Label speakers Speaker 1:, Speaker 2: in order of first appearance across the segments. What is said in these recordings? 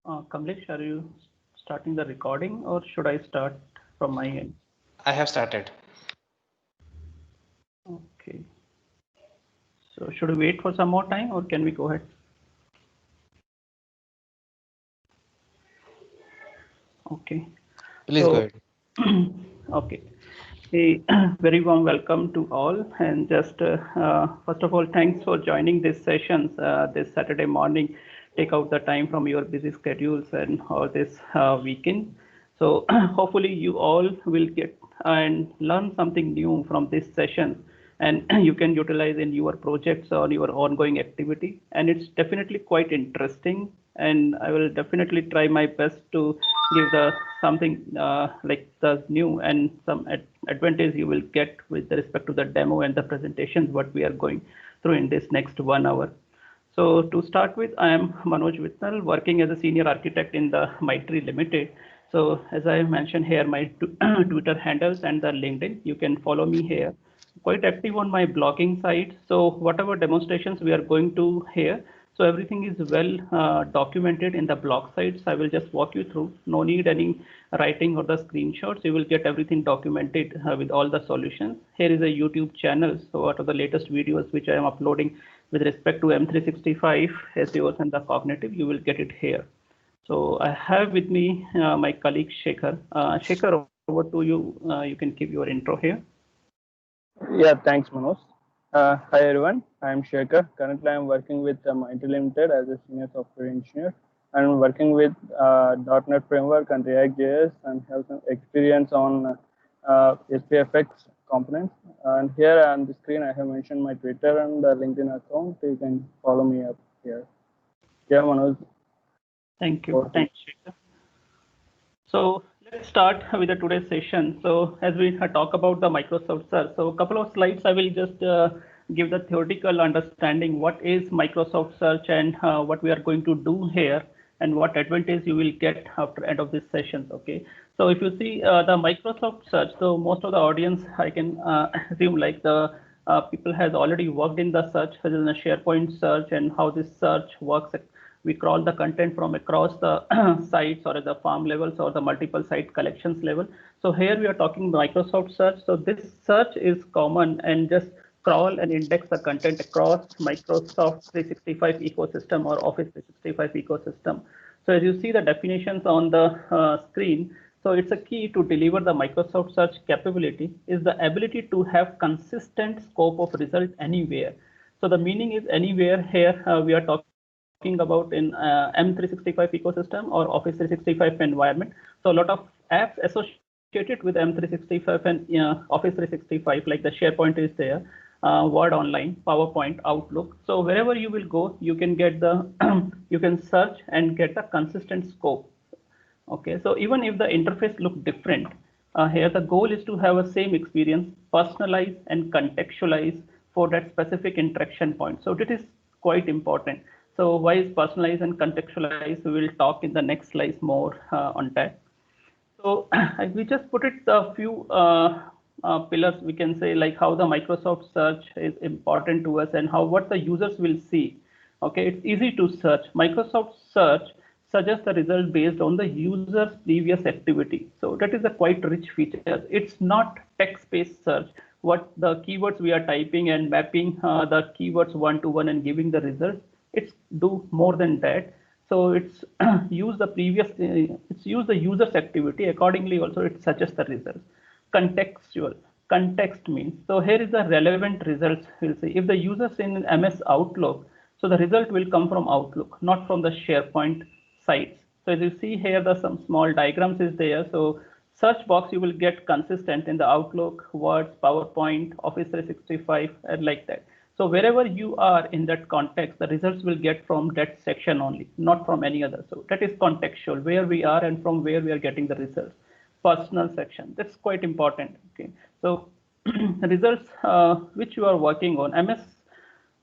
Speaker 1: Kamlesh, are you starting the recording or should I start from my end?
Speaker 2: I have started.
Speaker 1: Okay. So should we wait for some more time or can we go ahead? Okay.
Speaker 2: Please go
Speaker 1: So,
Speaker 2: ahead.
Speaker 1: okay. A very warm welcome to all. And just first of all, thanks for joining this session this Saturday morning. Take out the time from your busy schedules and all this weekend. So hopefully you all will get and learn something new from this session and you can utilize in your projects or your ongoing activity. And it's definitely quite interesting and I will definitely try my best to give the something like the new and some advantage you will get with respect to the demo and the presentations what we are going through in this next 1 hour. So to start with, I am Manoj Vittal, working as a senior architect in the Maitri Limited. So as I mentioned here, my Twitter handles and the LinkedIn, you can follow me here. Quite active on my blogging site. So whatever demonstrations we are going to here, so everything is well documented in the blog sites. I will just walk you through. No need any writing or the screenshots. You will get everything documented with all the solutions. Here is a YouTube channel. So what are the latest videos which I am uploading with respect to M365, SEOs and the cognitive, you will get it here. So I have with me my colleague Shekhar. Shekhar, over to you. You can give your intro here.
Speaker 3: Yeah, thanks, Manoj. Hi, everyone. I'm Shekhar. Currently, I'm working with Mindtree Limited as a senior software engineer. I'm working with .NET Framework and React.js and have some experience on SPFX components. And here on the screen, I have mentioned my Twitter and LinkedIn account. You can follow me up here. Yeah, Manoj.
Speaker 1: Thank you. Thanks, Shekhar. So let's start with the today's session. So as we talk about the Microsoft Search, so a couple of slides I will just give the theoretical understanding what is Microsoft Search and what we are going to do here and what advantage you will get after end of this session. Okay. So if you see the Microsoft Search, so most of the audience I can assume like the people has already worked in the search, such as a SharePoint search and how this search works. We crawl the content from across the sites or at the farm levels or the multiple site collections level. So here we are talking Microsoft search. So this search is common and just crawl and index the content across Microsoft 365 ecosystem or Office 365 ecosystem. So as you see the definitions on the screen, so it's a key to deliver the Microsoft search capability is the ability to have consistent scope of result anywhere. So the meaning is anywhere here we are talking about in M365 ecosystem or Office 365 environment. So a lot of apps associated with M365 and Office 365 like the SharePoint is there, Word Online, PowerPoint, Outlook. So wherever you will go, you can get the you can search and get a consistent scope. Okay, so even if the interface look different, here the goal is to have a same experience, personalize and contextualize for that specific interaction point. So it is quite important. So why is personalize and contextualize? We will talk in the next slides more on that. So we just put it a few pillars we can say like how the Microsoft search is important to us and how what the users will see. Okay, it's easy to search. Microsoft search suggests the result based on the user's previous activity. So that is a quite rich feature. It's not text-based search. What the keywords we are typing and mapping the keywords one to one and giving the results. It's do more than that. So it's use the previous, it's use the user's activity. Accordingly, also it suggests the results. Contextual. Context means, so here is the relevant results. We'll see if the users in MS Outlook, so the result will come from Outlook, not from the SharePoint sites. So as you see here, the some small diagrams is there. So search box you will get consistent in the Outlook, Word, PowerPoint, Office 365, and like that. So wherever you are in that context, the results will get from that section only, not from any other. So that is contextual, where we are and from where we are getting the results. Personal section, that's quite important. Okay, so results which you are working on,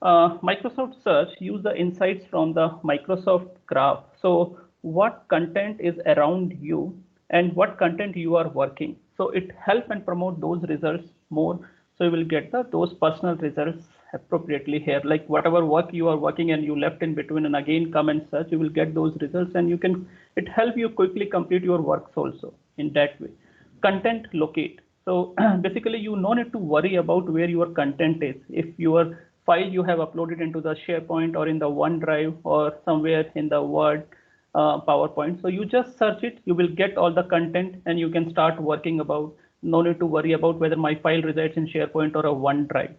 Speaker 1: Microsoft Search use the insights from the Microsoft Graph. So what content is around you and what content you are working. So it help and promote those results more. So you will get those personal results appropriately here. Like whatever work you are working and you left in between and again come and search, you will get those results, and you can, it help you quickly complete your works also in that way. Content locate. So basically you no need to worry about where your content is. If your file you have uploaded into the SharePoint or in the OneDrive or somewhere in the Word, PowerPoint. So you just search it, you will get all the content and you can start working about, no need to worry about whether my file resides in SharePoint or a OneDrive.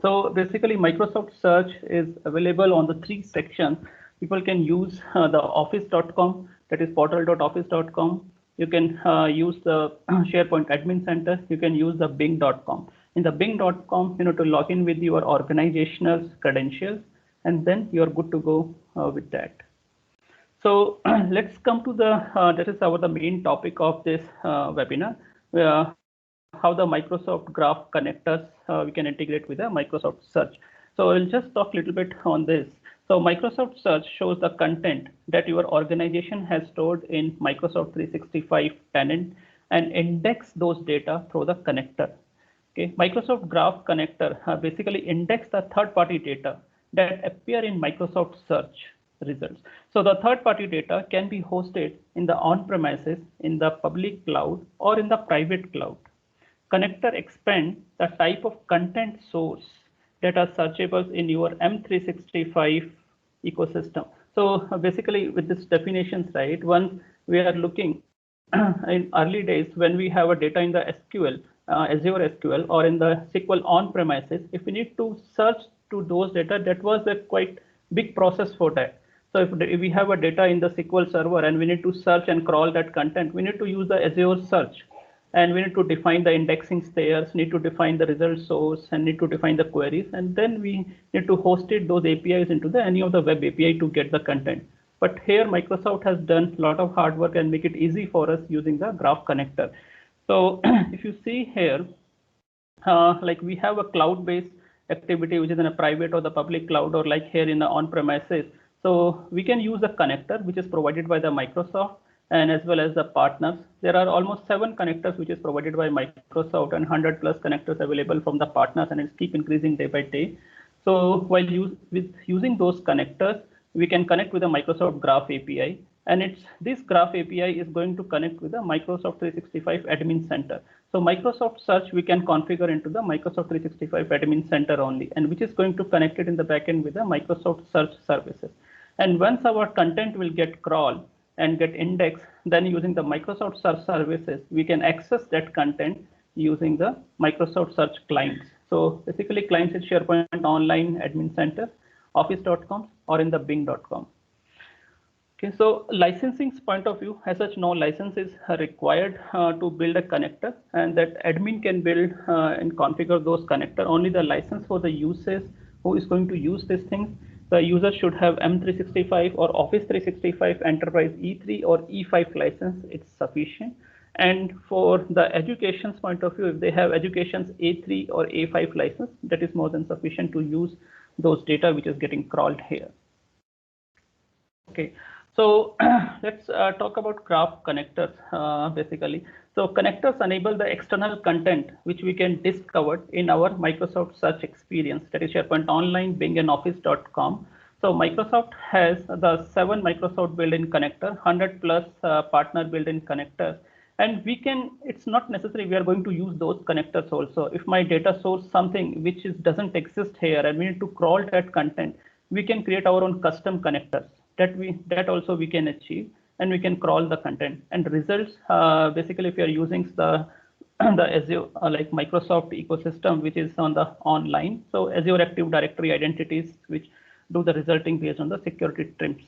Speaker 1: So basically Microsoft Search is available on the 3 sections. People can use the office.com, that is portal.office.com. You can use the SharePoint Admin Center. You can use the Bing.com. In the Bing.com, you know, to log in with your organizational credentials, and then you're good to go with that. So let's come to the, that is the main topic of this webinar, how the Microsoft Graph connectors we can integrate with the Microsoft Search. So I'll just talk a little bit on this. So Microsoft Search shows the content that your organization has stored in Microsoft 365 tenant and index those data through the connector. Okay, Microsoft Graph connector basically index the third-party data that appear in Microsoft Search results. So the third-party data can be hosted in the on-premises, in the public cloud, or in the private cloud. Connector expand the type of content source that are searchable in your M365 ecosystem. So basically with this definitions, right, once we are looking in early days when we have a data in the SQL, Azure SQL, or in the SQL on-premises, if we need to search to those data, that was a quite big process for that. So if we have a data in the SQL server and we need to search and crawl that content, we need to use the Azure search, and we need to define the indexing stairs, need to define the result source, and need to define the queries, and then we need to host it those APIs into the any of the web API to get the content. But here Microsoft has done a lot of hard work and make it easy for us using the Graph connector. So if you see here, like we have a cloud-based activity which is in a private or the public cloud, or like here in the on-premises. So we can use a connector which is provided by the Microsoft and as well as the partners. There are almost 7 connectors which is provided by Microsoft and 100 plus connectors available from the partners, and it's keep increasing day by day. So while using those connectors, we can connect with the Microsoft Graph API, and this Graph API is going to connect with the Microsoft 365 Admin Center. So Microsoft Search we can configure into the Microsoft 365 Admin Center only, and which is going to connect it in the backend with the Microsoft Search services. And once our content will get crawled and get indexed, then using the Microsoft Search services, we can access that content using the Microsoft Search clients. So basically clients is SharePoint Online Admin Center, Office.com, or in the Bing.com. Okay, so licensing point of view, as such, no license is required to build a connector, and that admin can build and configure those connector. Only the license for the users who is going to use these things. The user should have M365 or Office 365 Enterprise E3 or E5 license. It's sufficient. And for the education's point of view, if they have education's A3 or A5 license, that is more than sufficient to use those data which is getting crawled here. Okay, so let's talk about Graph connectors basically. So connectors enable the external content which we can discover in our Microsoft Search experience, that is SharePoint Online, Bing, and Office.com. So Microsoft has the 7 Microsoft built-in connector, 100 plus partner built-in connectors. And we can, it's not necessary we are going to use those connectors also. If my data source something which doesn't exist here and we need to crawl that content, we can create our own custom connectors that also we can achieve, and we can crawl the content and results. Basically, if you are using the Azure like Microsoft ecosystem, which is on the online, so Azure Active Directory identities, which do the resulting based on the security trims.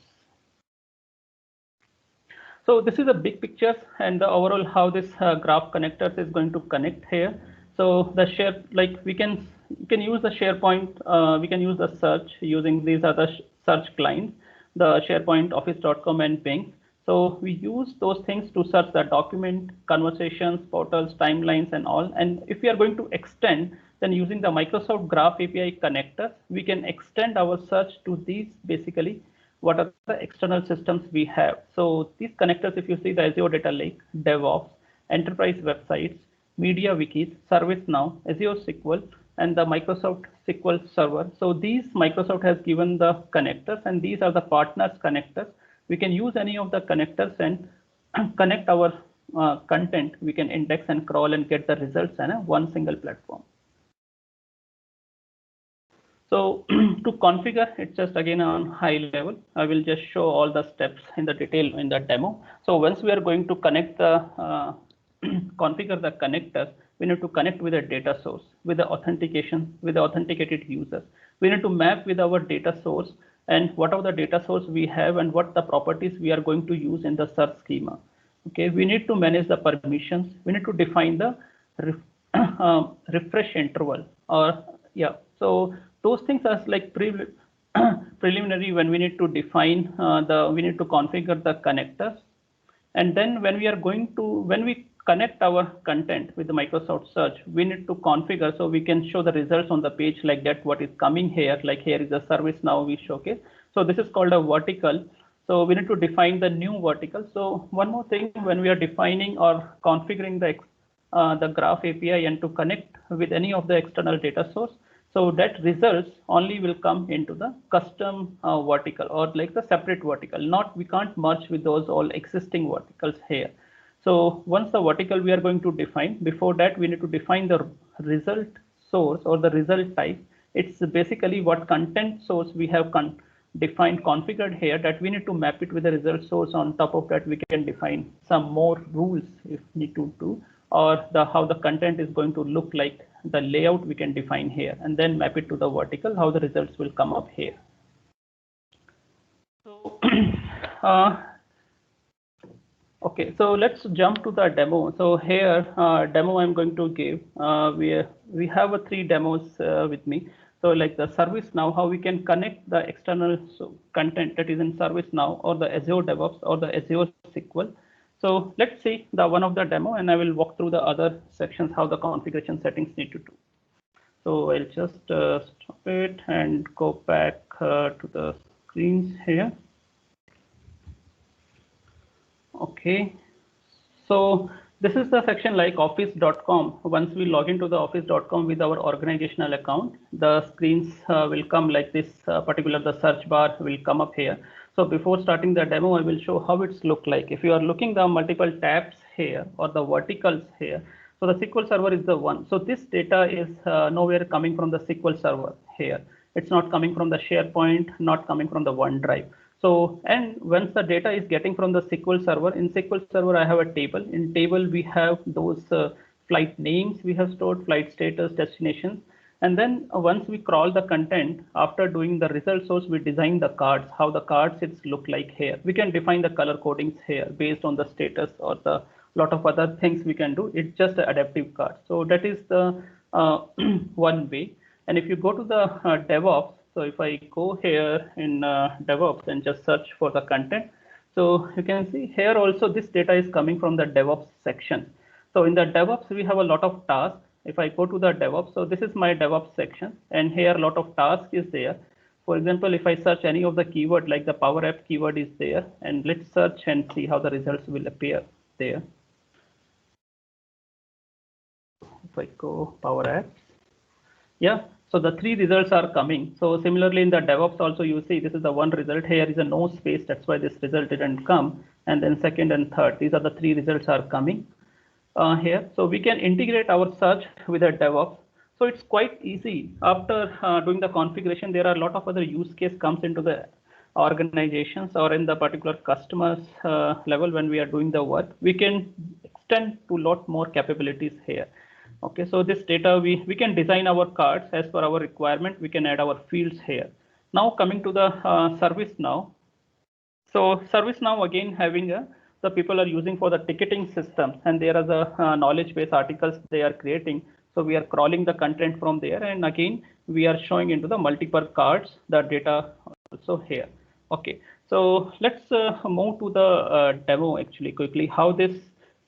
Speaker 1: So this is a big picture and the overall how this Graph connectors is going to connect here. So the share, like you can use the SharePoint, we can use the search using these are the search clients, the SharePoint, Office.com, and Bing. So we use those things to search the document, conversations, portals, timelines, and all. And if we are going to extend, then using the Microsoft Graph API connector, we can extend our search to these basically what are the external systems we have. So these connectors, if you see the Azure Data Lake, DevOps, enterprise websites, media wikis, ServiceNow, Azure SQL, and the Microsoft SQL Server. So these Microsoft has given the connectors, and these are the partners connectors. We can use any of the connectors and connect our content. We can index and crawl and get the results in one single platform. So to configure, it's just again on high level. I will just show all the steps in the detail in the demo. So once we are going to connect the configure the connectors, we need to connect with a data source, with the authentication, with the authenticated users. We need to map with our data source and what are the data source we have and what the properties we are going to use in the search schema. Okay, we need to manage the permissions. We need to define the refresh interval, or yeah. So those things are like preliminary when we need to define we need to configure the connectors. And then when we connect our content with the Microsoft Search, we need to configure so we can show the results on the page like that, what is coming here, like here is a service now we showcase. So this is called a vertical. So we need to define the new vertical. So one more thing, when we are defining or configuring the Graph API and to connect with any of the external data source, so that results only will come into the custom vertical or like the separate vertical. We can't merge with those all existing verticals here. So once the vertical we are going to define, before that we need to define the result source or the result type. It's basically what content source we have defined configured here, that we need to map it with the result source. On top of that, we can define some more rules if need to do, or how the content is going to look like, the layout we can define here, and then map it to the vertical, how the results will come up here. So okay, so let's jump to the demo. So here demo I'm going to give, we have 3 demos with me. So like the ServiceNow, how we can connect the external content that is in ServiceNow or the Azure DevOps or the Azure SQL. So let's see the one of the demo, and I will walk through the other sections, how the configuration settings need to do. So I'll just stop it and go back to the screens here. Okay, so this is the section like office.com. Once we log into the office.com with our organizational account, the screens will come like this, particular the search bar will come up here. So before starting the demo, I will show how it's look like. If you are looking the multiple tabs here or the verticals here, so the SQL Server is the one. So this data is nowhere coming from the SQL Server here. It's not coming from the SharePoint, not coming from the OneDrive. So, and once the data is getting from the SQL Server, in SQL Server, I have a table. In table, we have those flight names we have stored, flight status, destinations. And then once we crawl the content, after doing the result source, we design the cards, how the cards it's look like here. We can define the color codings here based on the status or the lot of other things we can do. It's just an adaptive card. So that is the one way. And if you go to the DevOps, so if I go here in DevOps and just search for the content, so you can see here also this data is coming from the DevOps section. So in the DevOps, we have a lot of tasks. If I go to the DevOps, so this is my DevOps section, and here a lot of tasks is there. For example, if I search any of the keyword like the Power App keyword is there, and let's search and see how the results will appear there. If I go Power Apps, yeah, so the 3 results are coming. So similarly in the DevOps also, you see this is the one result. Here is a no space, that's why this result didn't come. And then second and third, these are the 3 results are coming here. So we can integrate our search with a DevOps. So it's quite easy. After doing the configuration, there are a lot of other use case comes into the organizations or in the particular customers level. When we are doing the work, we can extend to a lot more capabilities here. Okay, so this data, we can design our cards as per our requirement. We can add our fields here. Now coming to the ServiceNow. So ServiceNow again having the people are using for the ticketing system, and there are the knowledge base articles they are creating. So we are crawling the content from there, and again we are showing into the multiple cards the data also here. Okay, so let's move to the demo actually quickly, how this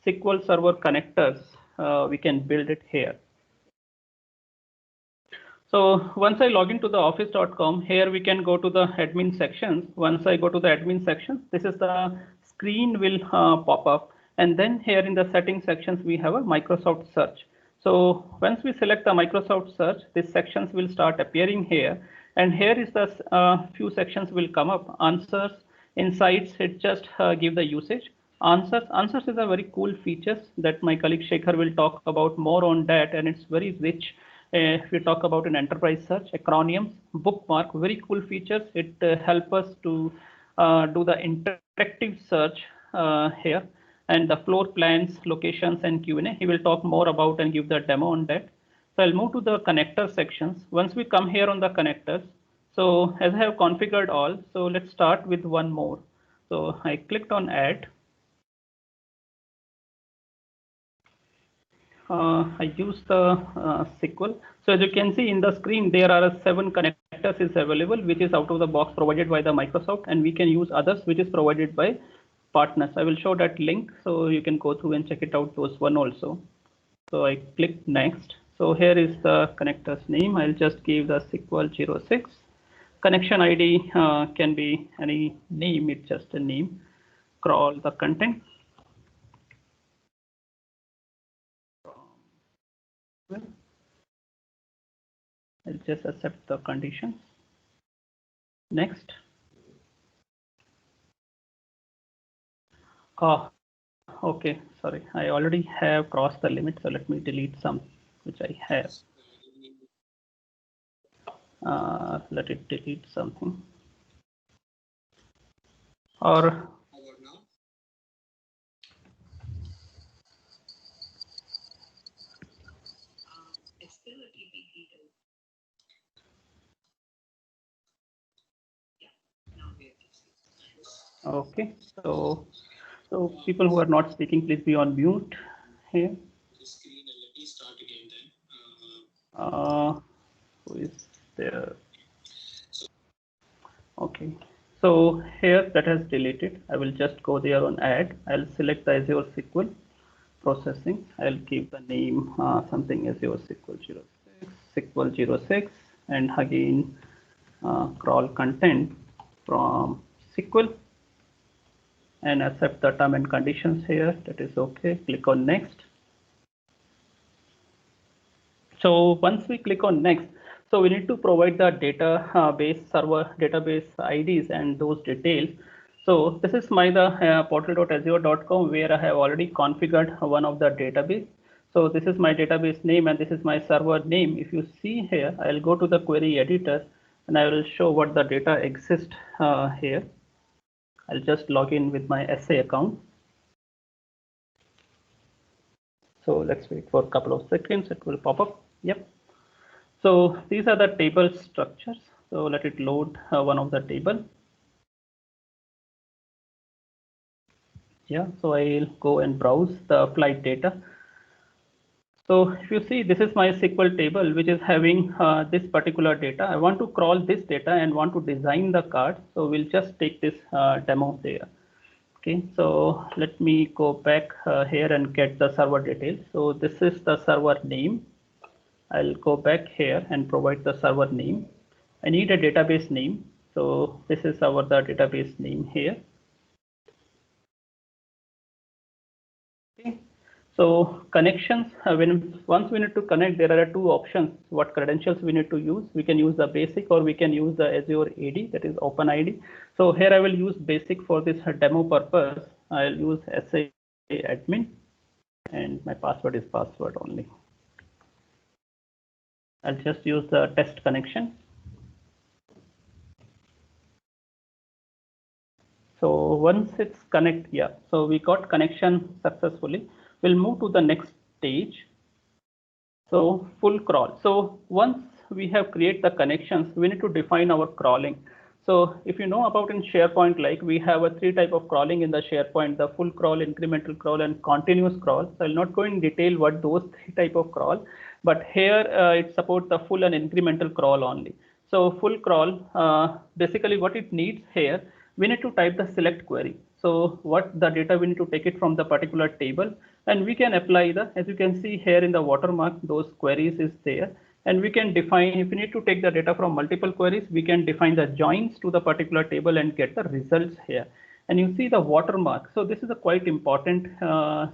Speaker 1: SQL Server connectors we can build it here. So once I log into the office.com, here we can go to the admin sections. Once I go to the admin section, this is the screen will pop up. And then here in the settings sections, we have a Microsoft Search. So once we select the Microsoft search, these sections will start appearing here. And here is the few sections will come up. Answers, insights, it just give the usage. Answers is a very cool features that my colleague Shekhar will talk about more on that. And it's very rich. If we talk about an enterprise search, acronyms, bookmark, very cool features. It help us to do the interactive search here, and the floor plans, locations, and Q&A. He will talk more about and give the demo on that. So I'll move to the connector sections. Once we come here on the connectors, so as I have configured all, so let's start with one more. So I clicked on add. I use the SQL. So as you can see in the screen, there are 7 connectors is available, which is out of the box provided by the Microsoft, and we can use others, which is provided by partners. I will show that link, so you can go through and check it out, those one also. So I click next. So here is the connector's name. I'll just give the SQL 06. Connection ID can be any name, it's just a name. Crawl the content. I'll just accept the conditions. Next. Oh, okay, sorry. I already have crossed the limit, so let me delete some which I have. Let it delete something. Or okay, so people who are not speaking, please be on mute here. Who is there? Okay, so here that has deleted. I will just go there on add. I'll select the Azure SQL processing. I'll give the name something Azure SQL 06, and again crawl content from SQL, and accept the term and conditions here. That is okay. Click on next. So once we click on next, so we need to provide the database server database IDs and those details. So this is the portal.azure.com, where I have already configured one of the database. So this is my database name and this is my server name. If you see here, I'll go to the query editor and I will show what the data exists here. I'll just log in with my SA account. So let's wait for a couple of seconds. It will pop up. Yep. So these are the table structures. So let it load one of the table. Yeah, so I'll go and browse the flight data. So if you see, this is my SQL table, which is having this particular data. I want to crawl this data and want to design the card. So we'll just take this demo there. Okay, so let me go back here and get the server details. So this is the server name. I'll go back here and provide the server name. I need a database name. So this is the database name here. Okay. So connections, once we need to connect, there are 2 options. What credentials we need to use? We can use the basic or we can use the Azure AD, that is OpenID. So here I will use basic for this demo purpose. I'll use SA admin and my password is password only. I'll just use the test connection. So once it's connect, yeah, so we got connection successfully. We'll move to the next stage. So full crawl. So once we have created the connections, we need to define our crawling. So if you know about in SharePoint, like we have a 3 type of crawling in the SharePoint, the full crawl, incremental crawl, and continuous crawl. So I'll not go in detail what those 3 type of crawl, but here it supports the full and incremental crawl only. So full crawl, basically what it needs here, we need to type the select query. So what the data we need to take it from the particular table, and we can apply the, as you can see here in the watermark, those queries is there. And we can define, if we need to take the data from multiple queries, we can define the joins to the particular table and get the results here. And you see the watermark. So this is a quite important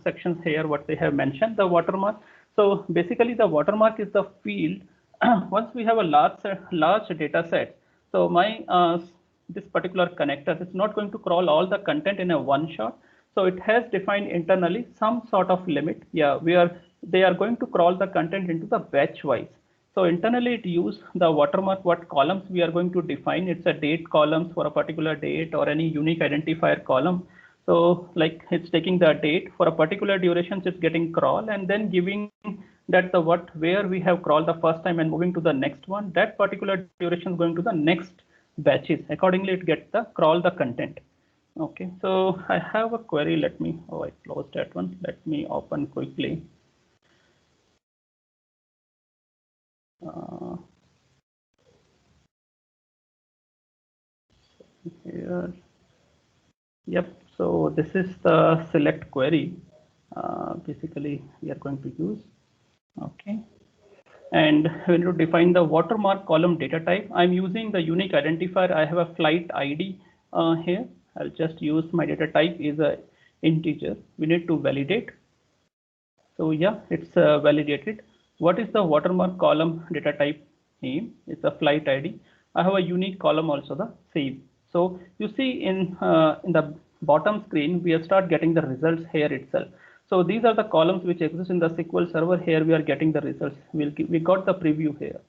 Speaker 1: sections here, what they have mentioned, the watermark. So basically the watermark is the field. Once we have a large data set, so my this particular connector is not going to crawl all the content in a one shot. So it has defined internally some sort of limit. Yeah, they are going to crawl the content into the batch wise. So internally it use the watermark, what columns we are going to define. It's a date columns for a particular date or any unique identifier column. So like it's taking the date for a particular duration, it's getting crawl and then giving that the where we have crawled the first time and moving to the next one, that particular duration is going to the next batches. Accordingly, it gets the crawl the content. Okay, so I have a query. Let me, I closed that one. Let me open quickly. Here. Yep, so this is the select query. Basically, we are going to use. Okay. And when you define the watermark column data type, I'm using the unique identifier. I have a flight ID here. I'll just use my data type is a integer. We need to validate. So yeah, it's validated. What is the watermark column data type name? It's a flight ID. I have a unique column also the same. So you see in the bottom screen, we start getting the results here itself. So these are the columns which exist in the SQL Server. Here we are getting the results. We got the preview here.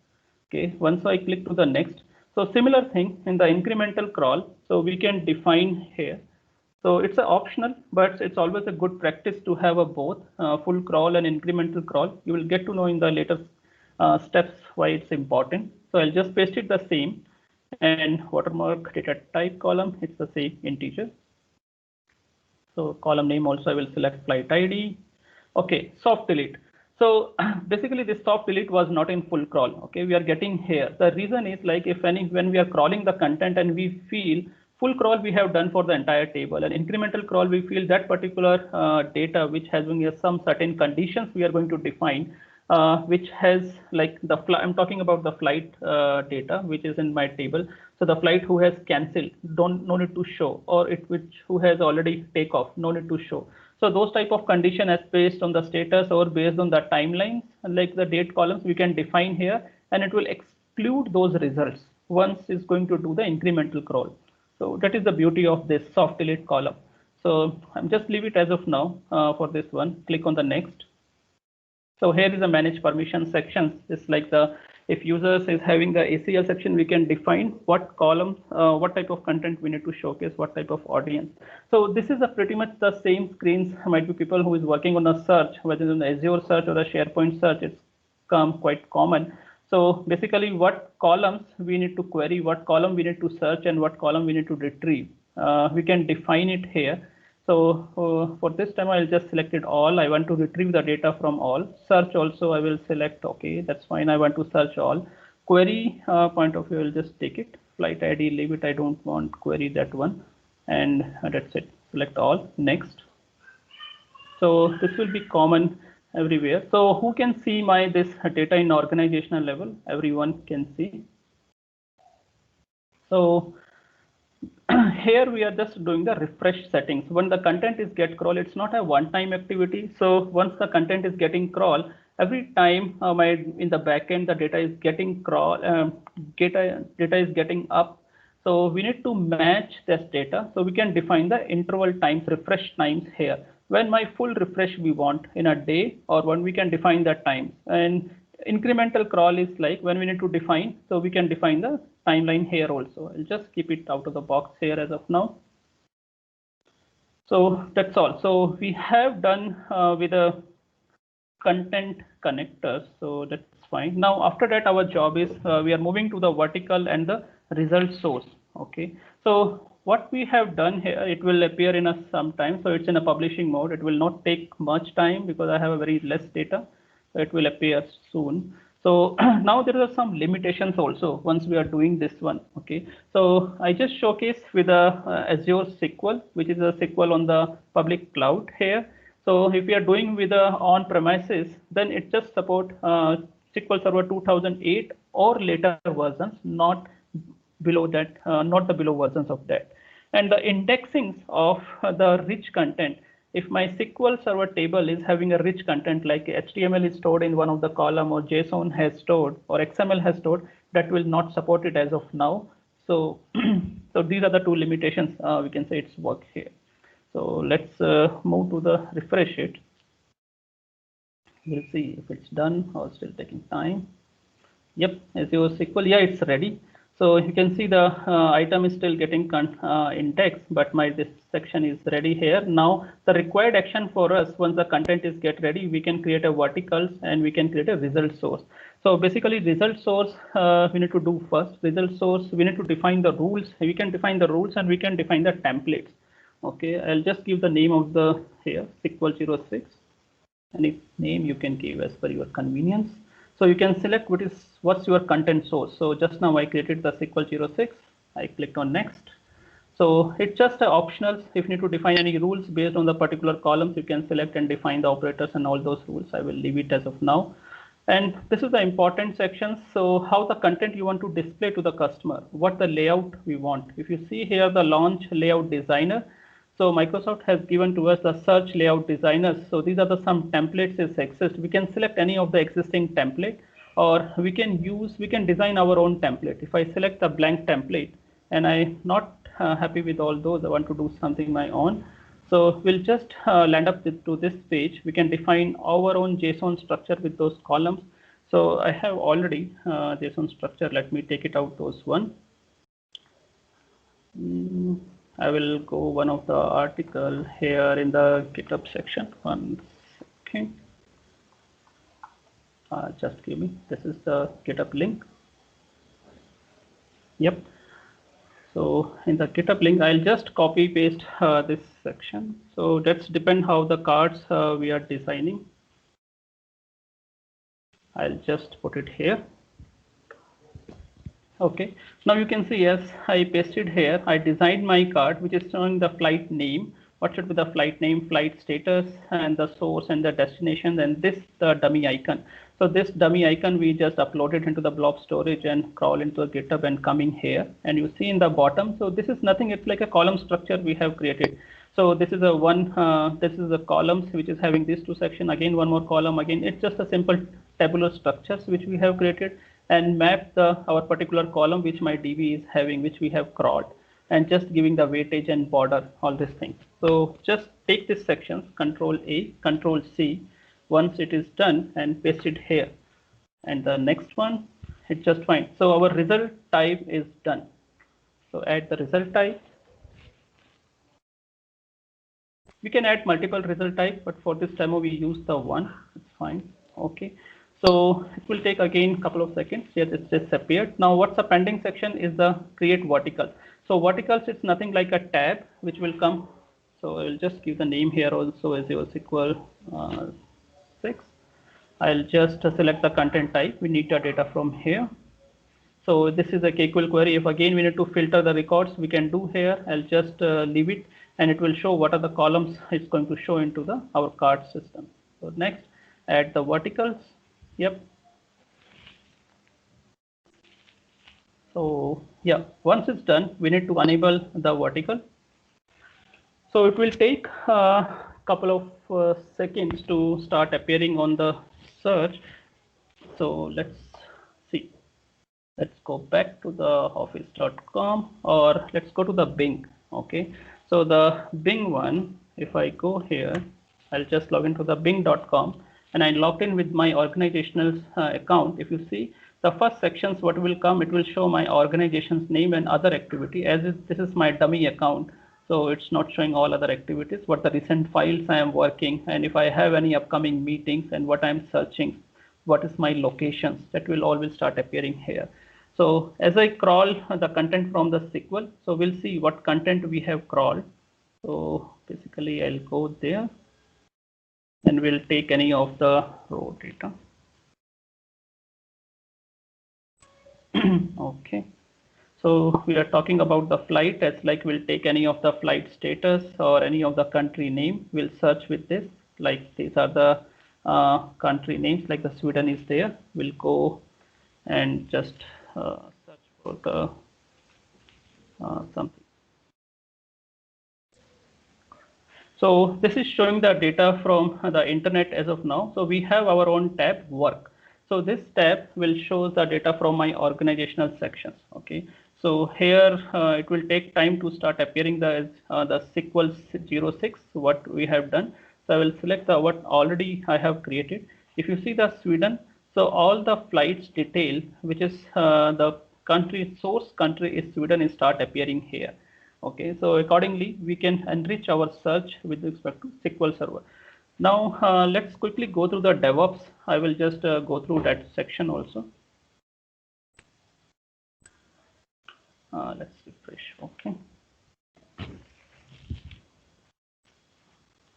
Speaker 1: Okay, once I click to the next. So similar thing in the incremental crawl. So we can define here. So it's a optional, but it's always a good practice to have a both full crawl and incremental crawl. You will get to know in the later steps why it's important. So I'll just paste it the same, and watermark data type column, it's the same integer. So column name also I will select flight ID. Okay, soft delete. So basically this soft delete was not in full crawl. Okay, we are getting here. The reason is like when we are crawling the content and we feel full crawl we have done for the entire table, and incremental crawl we feel that particular data which has some certain conditions we are going to define, which has like I'm talking about the flight data which is in my table. So the flight who has cancelled, no need to show, or who has already take off, no need to show. So those type of condition as based on the status or based on the timelines, like the date columns, we can define here, and it will exclude those results once it's going to do the incremental crawl. So that is the beauty of this soft delete column. So I'm just leave it as of now for this one. Click on the next. So here is the manage permission sections. It's like if users is having the ACL section, we can define what columns, what type of content we need to showcase, what type of audience. So this is pretty much the same screens. Might be people who is working on a search, whether it's an Azure search or a SharePoint search, it's quite common. So basically what columns we need to query, what column we need to search, and what column we need to retrieve. We can define it here. So for this time, I'll just select it all. I want to retrieve the data from all. Search also I will select, okay, that's fine. I want to search all. Query point of view, I'll just take it. Flight ID, leave it. I don't want query that one. And that's it. Select all, next. So this will be common everywhere. So who can see this data in organizational level? Everyone can see. So here we are just doing the refresh settings. When the content is get crawl, it's not a one-time activity. So once the content is getting crawl, every time in the backend the data is getting crawl, data is getting up. So we need to match this data. So we can define the interval times, refresh times here. When my full refresh we want in a day, or when we can define the times. And incremental crawl is like when we need to define, so we can define the timeline here also. I'll just keep it out of the box here as of now. So that's all. So we have done with the content connectors, so that's fine. Now after that, our job is we are moving to the vertical and the result source. Okay, so what we have done here, it will appear in some time. So it's in a publishing mode. It will not take much time because I have a very less data. So it will appear soon. So now there are some limitations also once we are doing this one. Okay, so I just showcase with a Azure SQL, which is a SQL on the public cloud here. So if we are doing with the on-premises, then it just support SQL Server 2008 or later versions, not below that, not the below versions of that. And the indexings of the rich content, if my SQL Server table is having a rich content like HTML is stored in one of the column or JSON has stored or XML has stored, that will not support it as of now. So, so these are the two limitations. We can say it's work here. So let's move to the refresh it. We'll see if it's done or still taking time. Yep, Azure SQL, yeah, it's ready. So you can see the item is still getting index, but this section is ready here. Now the required action for us, once the content is get ready, we can create a verticals and we can create a result source. So basically result source, we need to do first. Result source, we need to define the rules. We can define the rules and we can define the templates. Okay, I'll just give the name of the here SQL 06. Any name you can give as per your convenience. So you can select what's your content source. So just now I created the SQL 06. I clicked on next. So it's just optional. If you need to define any rules based on the particular columns, you can select and define the operators and all those rules. I will leave it as of now. And this is the important section. So how the content you want to display to the customer, what the layout we want. If you see here the launch layout designer. So Microsoft has given to us the search layout designers. So these are the some templates that exist. We can select any of the existing template, or we can design our own template. If I select the blank template and I'm not happy with all those, I want to do something my own. So we'll just land up to this page. We can define our own JSON structure with those columns. So I have already JSON structure. Let me take it out those one. I will go one of the article here in the GitHub section. 1 second. Just give me. This is the GitHub link. Yep. So in the GitHub link, I'll just copy paste this section. So that's depend how the cards we are designing. I'll just put it here. Okay, now you can see, yes, I pasted here. I designed my card, which is showing the flight name. What should be the flight name, flight status, and the source and the destination, and this the dummy icon. So this dummy icon we just uploaded into the blob storage and crawl into a GitHub and coming here. And you see in the bottom, so this is nothing, it's like a column structure we have created. So this is a this is the columns which is having these two sections, again one more column, again it's just a simple tabular structures which we have created and map our particular column which my DB is having, which we have crawled, and just giving the weightage and border, all these things. So just take this section, Control A, Control C, once it is done, and paste it here. And the next one, it's just fine. So our result type is done. So add the result type. We can add multiple result type, but for this demo we use the one. It's fine. Okay. So it will take again a couple of seconds. Yes, it's just appeared. Now what's the pending section is the create vertical. So verticals, it's nothing like a tab which will come. So I will just give the name here also as SQL 6. I'll just select the content type. We need the data from here. So this is a KQL query. If again we need to filter the records, we can do here. I'll just leave it, and it will show what are the columns it's going to show into our card system. So next, add the verticals. Yep. So yeah, once it's done, we need to enable the vertical. So it will take a couple of seconds to start appearing on the search. So let's see. Let's go back to the office.com, or let's go to the Bing. Okay. So the Bing one, if I go here, I'll just log into the bing.com. And I logged in with my organizational account. If you see the first sections, what will come, it will show my organization's name and other activity. This is my dummy account, so it's not showing all other activities, what the recent files I am working, and if I have any upcoming meetings and what I'm searching, what is my locations, that will all will start appearing here. So as I crawl the content from the SQL, so we'll see what content we have crawled. So basically I'll go there, and we'll take any of the raw data. Okay, so we are talking about the flight, as like we'll take any of the flight status or any of the country name. We'll search with this, like these are the country names, like the Sweden is there. We'll go and just search for the something. So this is showing the data from the internet as of now. So we have our own tab work. So this tab will show the data from my organizational sections. Okay. So here it will take time to start appearing the SQL 06 what we have done. So I will select the what already I have created. If you see the Sweden, so all the flights detail, which is the country source country is Sweden, is start appearing here. Okay, so accordingly we can enrich our search with respect to SQL Server. Now let's quickly go through the DevOps. I will just go through that section also. Let's refresh. Okay.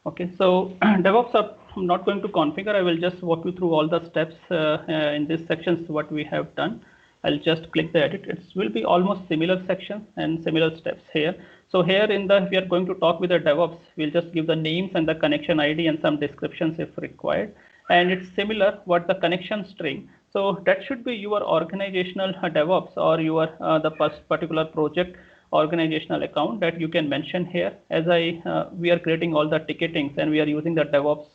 Speaker 1: Okay, so DevOps I'm not going to configure. I will just walk you through all the steps in this sections what we have done. I'll just click the edit. It will be almost similar section and similar steps here. So here if we are going to talk with the DevOps, we'll just give the names and the connection ID and some descriptions if required. And it's similar what the connection string. So that should be your organizational DevOps or your the particular project organizational account that you can mention here. As we are creating all the ticketings and we are using the DevOps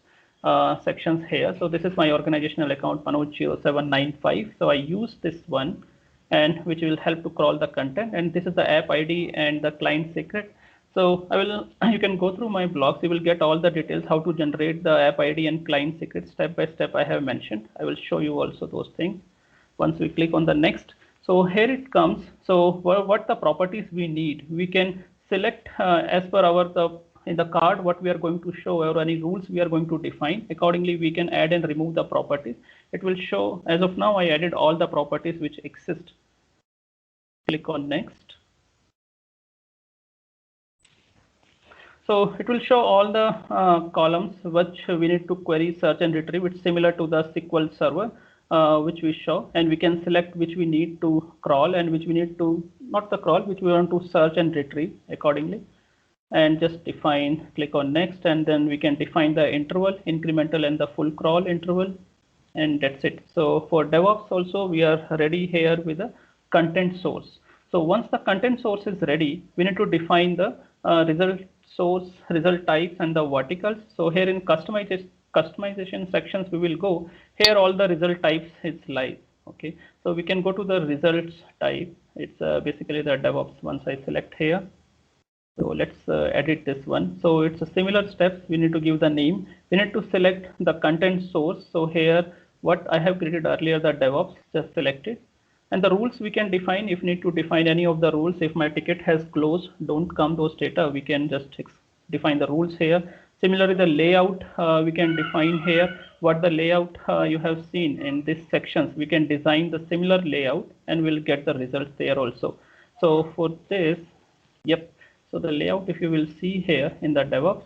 Speaker 1: sections here. So this is my organizational account Manoj0795. So I use this one, and which will help to crawl the content. And this is the app ID and the client secret. So you can go through my blogs. You will get all the details how to generate the app ID and client secret step by step. I have mentioned. I will show you also those things once we click on the next. So here it comes. So what the properties we need, we can select as per in the card what we are going to show or any rules we are going to define. Accordingly, we can add and remove the properties. It will show, as of now, I added all the properties which exist. Click on next. So it will show all the columns which we need to query, search and retrieve. It's similar to the SQL Server. Which we show, and we can select which we need to crawl and which we need to not the crawl, which we want to search and retrieve accordingly, and just define. Click on next, and then we can define the interval, incremental and the full crawl interval, and that's it. So for DevOps also we are ready here with the content source. So once the content source is ready, we need to define the result source, result types and the verticals. So here in customization sections we will go. Here all the result types is live. Okay, so we can go to the results type. It's basically the DevOps. Once I select here, so let's edit this one. So it's a similar steps. We need to give the name. We need to select the content source. So here what I have created earlier, the DevOps, just selected. And the rules we can define if need to define any of the rules. If my ticket has closed, don't come those data, we can just define the rules here. Similarly, the layout we can define here. What the layout you have seen in this sections, we can design the similar layout and we'll get the results there also. So for this, yep. So the layout, if you will see here in the DevOps,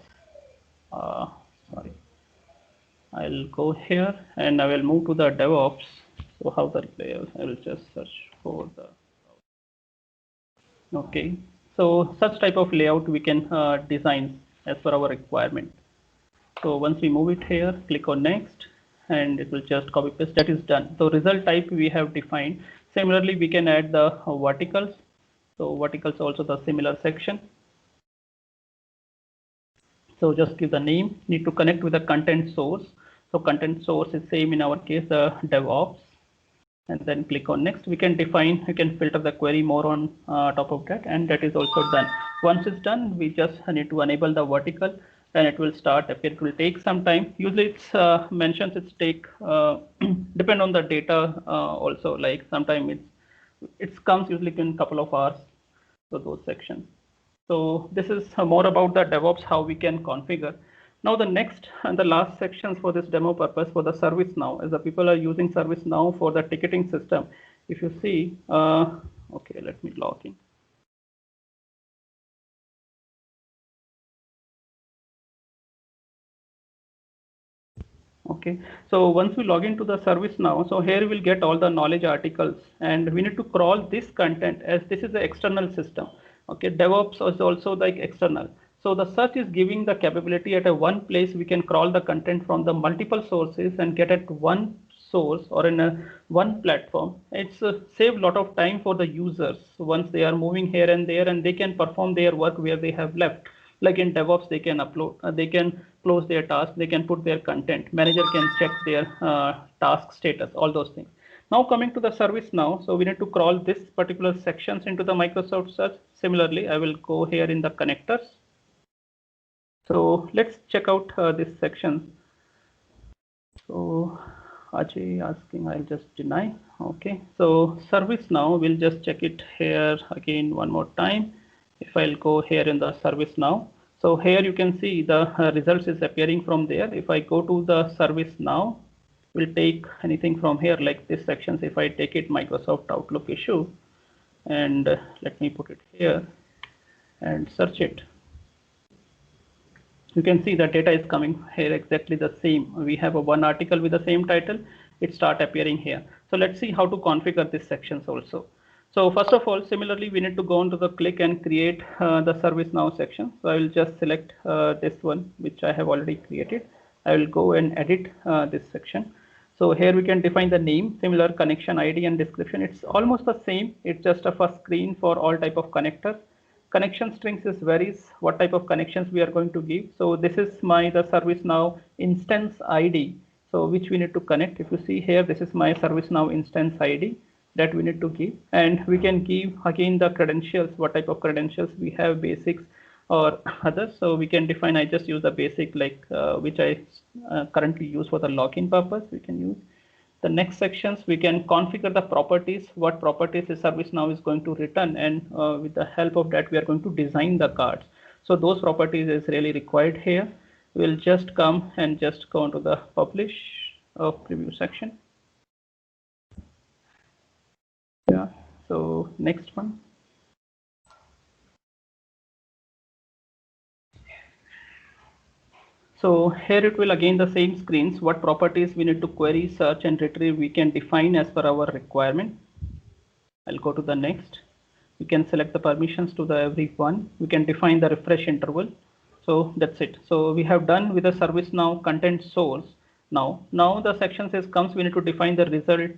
Speaker 1: sorry, I'll go here and I will move to the DevOps. So how the layout, I will just search for the, okay. So such type of layout we can design as per our requirement. So once we move it here, click on next, and it will just copy paste. That is done. So result type we have defined. Similarly, we can add the verticals. So verticals also the similar section. So just give the name. Need to connect with the content source. So content source is same in our case, the DevOps. And then click on next. We can define, you can filter the query more on top of that, and that is also done. Once it's done, we just need to enable the vertical, and it will start. It will take some time. Usually it's mentions it's take depend on the data also. Like sometimes it comes usually in a couple of hours. So those sections. So this is more about the DevOps, how we can configure. Now the next and the last sections for this demo purpose for the ServiceNow, as the people are using ServiceNow for the ticketing system. If you see, okay, let me log in. Okay, so once we log into the ServiceNow, so here we'll get all the knowledge articles, and we need to crawl this content as this is the external system. Okay, DevOps is also like external. So the search is giving the capability at a one place we can crawl the content from the multiple sources and get at one source or in a one platform. It's save a lot of time for the users once they are moving here and there, and they can perform their work where they have left. Like in DevOps, they can upload, they can close their task, they can put their content. Manager can check their task status, all those things. Now coming to the ServiceNow, so we need to crawl this particular sections into the Microsoft Search. Similarly, I will go here in the connectors. So let's check out this section. So Ajay asking, I'll just deny. Okay, so ServiceNow, we'll just check it here again one more time. If I'll go here in the ServiceNow, so here you can see the results is appearing from there. If I go to the ServiceNow, we'll take anything from here like this sections. If I take it Microsoft Outlook issue, and let me put it here and search it. You can see the data is coming here exactly the same. We have a one article with the same title. It start appearing here. So let's see how to configure these sections also. So first of all, similarly, we need to go into the click and create the ServiceNow section. So I will just select this one, which I have already created. I will go and edit this section. So here we can define the name, similar connection ID and description. It's almost the same. It's just a first screen for all type of connectors. Connection strings is varies what type of connections we are going to give. So this is the ServiceNow instance ID. So which we need to connect. If you see here, this is my ServiceNow instance ID that we need to give, and we can give again the credentials, what type of credentials we have, basics or others. So we can define, I just use the basic, like which I currently use for the login purpose. We can use the next sections. We can configure the properties, what properties the ServiceNow is going to return, and with the help of that we are going to design the cards. So those properties is really required here. We'll just come and just go into the publish preview section. Yeah, so next one. So here it will again the same screens. What properties we need to query, search and retrieve, we can define as per our requirement. I'll go to the next. We can select the permissions to the everyone. We can define the refresh interval. So that's it. So we have done with the ServiceNow content source. Now the sections comes, we need to define the result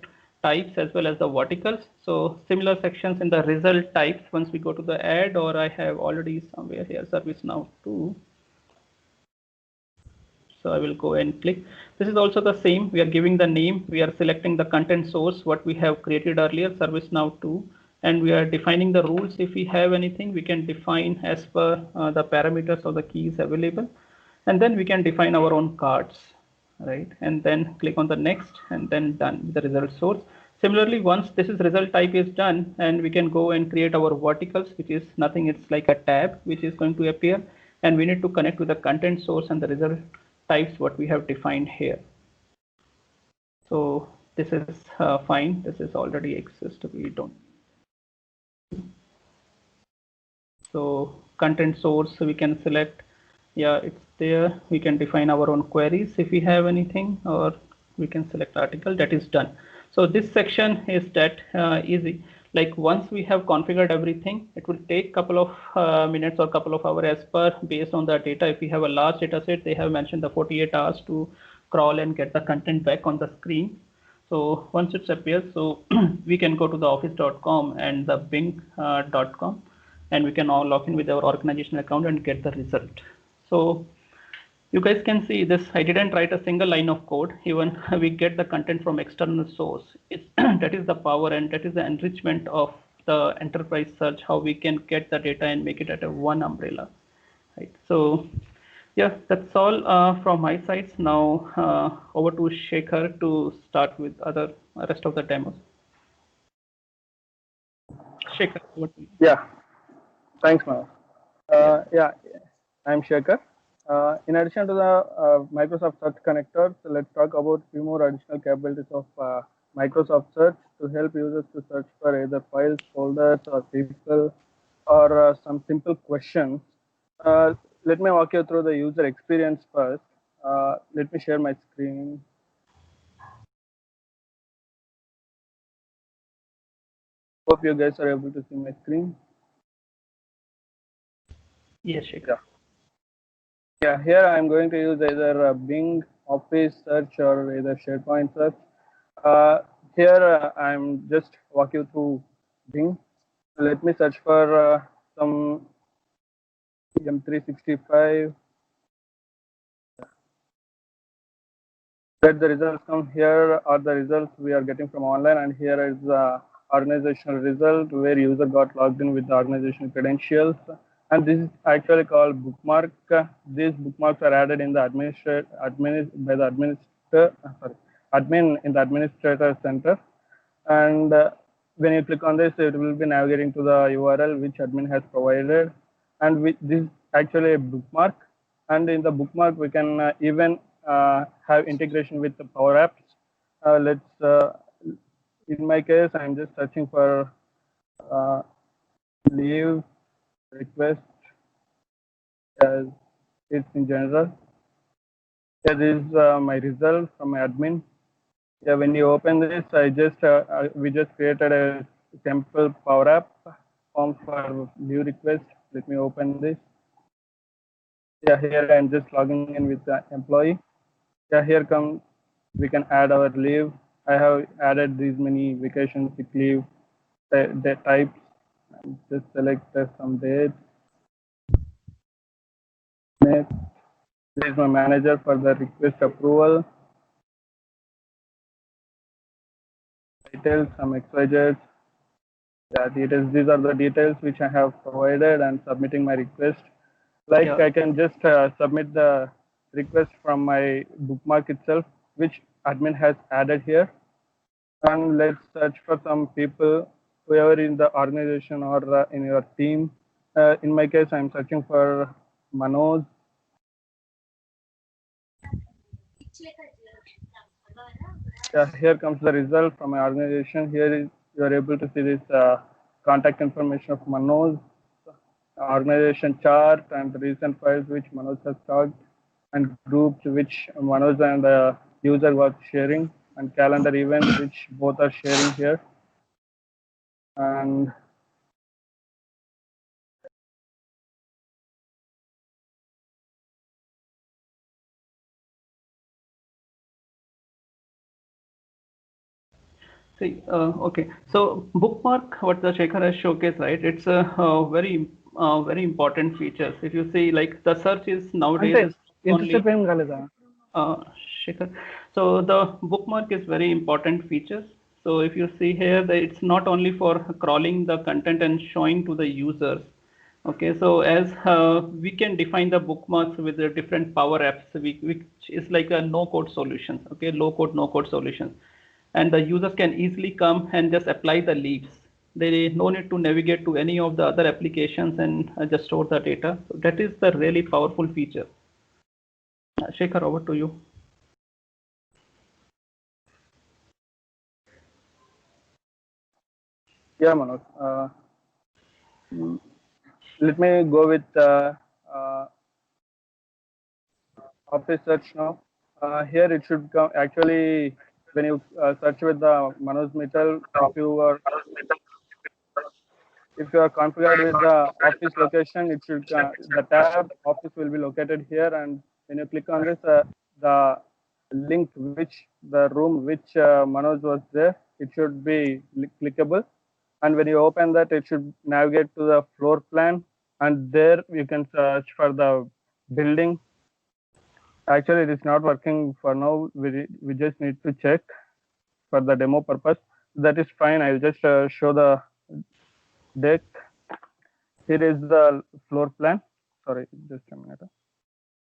Speaker 1: types as well as the verticals. So similar sections in the result types, once we go to the add, or I have already somewhere here ServiceNow 2. So I will go and click. This is also the same. We are giving the name. We are selecting the content source, what we have created earlier, ServiceNow 2. And we are defining the rules. If we have anything, we can define as per the parameters of the keys available. And then we can define our own cards, right? And then click on the next and then done with the result source. Similarly, once this is result type is done, and we can go and create our verticals, which is nothing. It's like a tab, which is going to appear. And we need to connect with the content source and the result types what we have defined here. So this is fine. This is already exist. We don't. So content source, we can select. Yeah, it's there. We can define our own queries if we have anything, or we can select article. That is done. So this section is that easy. Like once we have configured everything, it will take couple of minutes or couple of hours as per based on the data. If we have a large data set, they have mentioned the 48 hours to crawl and get the content back on the screen. So once it appears, so we can go to the office.com and the bing.com, and we can all log in with our organizational account and get the result. So you guys can see this. I didn't write a single line of code. Even we get the content from external source. It's that is the power, and that is the enrichment of the enterprise search, how we can get the data and make it at a one umbrella, right? So yeah, that's all from my side. Now over to Shekhar to start with other rest of the demos. Shekhar, over to you.
Speaker 3: Yeah, thanks, Manoj. Yeah, I'm Shekhar. In addition to the Microsoft Search connector, so let's talk about a few more additional capabilities of Microsoft Search to help users to search for either files, folders, or people, or some simple questions. Let me walk you through the user experience first. Let me share my screen. Hope you guys are able to see my screen.
Speaker 1: Yes, Shekhar.
Speaker 3: Yeah, here I'm going to use either Bing, Office Search, or either SharePoint Search. Here I'm just walk you through Bing. Let me search for some M365. Let the results come. Here are the results we are getting from online, and here is the organizational result where user got logged in with the organizational credentials. And this is actually called bookmark. These bookmarks are added in the admin in the administrator center. And when you click on this, it will be navigating to the URL which admin has provided. And this is actually a bookmark. And in the bookmark, we can even have integration with the Power Apps. In my case, I'm just searching for leave request as it's in general. Here is my result from my admin. Yeah, when you open this, we just created a simple Power App form for leave request. Let me open this. Yeah, here I'm just logging in with the employee. Yeah, here comes, we can add our leave. I have added these many vacation sick leave the types. Just select some dates. Next, this is my manager for the request approval. Details, some XYZ. Yeah, details. These are the details which I have provided and submitting my request. Like I can just submit the request from my bookmark itself, which admin has added here. And let's search for some people, whoever in the organization or in your team. In my case, I'm searching for Manoj. Here comes the result from my organization. Here you are able to see this contact information of Manoj, organization chart, and recent files which Manoj has tagged, and groups which Manoj and the user was sharing, and calendar events which both are sharing here. And
Speaker 1: see, okay. So bookmark, what the Shekhar has showcased, right? It's a very important features. If you see, like the search is nowadays only. Shekhar. So the bookmark is very important features. So if you see here, that it's not only for crawling the content and showing to the users. Okay, so as we can define the bookmarks with the different Power Apps, which is like a no-code solutions. Okay, low-code, no-code solutions, and the users can easily come and just apply the leaves. They no need to navigate to any of the other applications and just store the data. So that is the really powerful feature. Shekhar, over to you.
Speaker 3: Yeah, Manoj. Let me go with Office search now. Here it should come. Actually, when you search with the Manoj Mittal, if you are configured with the office location, it should the tab office will be located here. And when you click on this, the link the room which Manoj was there, it should be clickable. And when you open that, it should navigate to the floor plan, and there you can search for the building. Actually, it is not working for now. We just need to check for the demo purpose. That is fine. I'll just show the deck. Here is the floor plan. Sorry, just a minute.